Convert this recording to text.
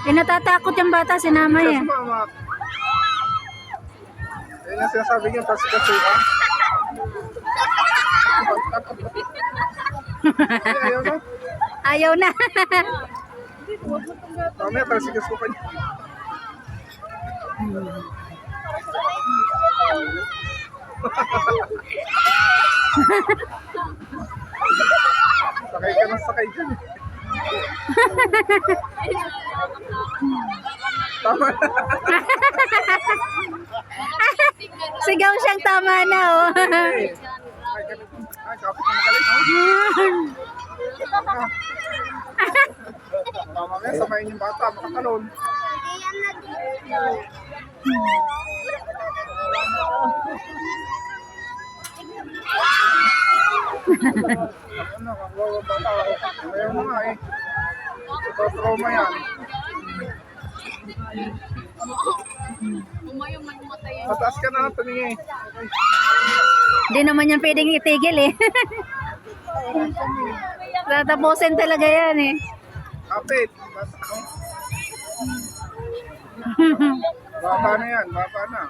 Eh, natatakot yung bata, sinama Siya eh. sumama. Ayun ang sinasabi niya, kasi ha? Ayaw na. Ayaw na. Mamaya, talsikas ko pa niya. Sakay ka ng sakay dyan eh. Tama na. Sigaw siyang tama na oh. Ay, kapit na magaling. Mamaya, samayin yung bata, makatalon. Ano, magwawa bata. Ayaw na nga eh. Ito, trauma yan. Mataas ka na, tumingin. Hindi naman yan pwedeng itigil eh. Tatapusin talaga yan eh. Kapit. Baba na yan, baba na.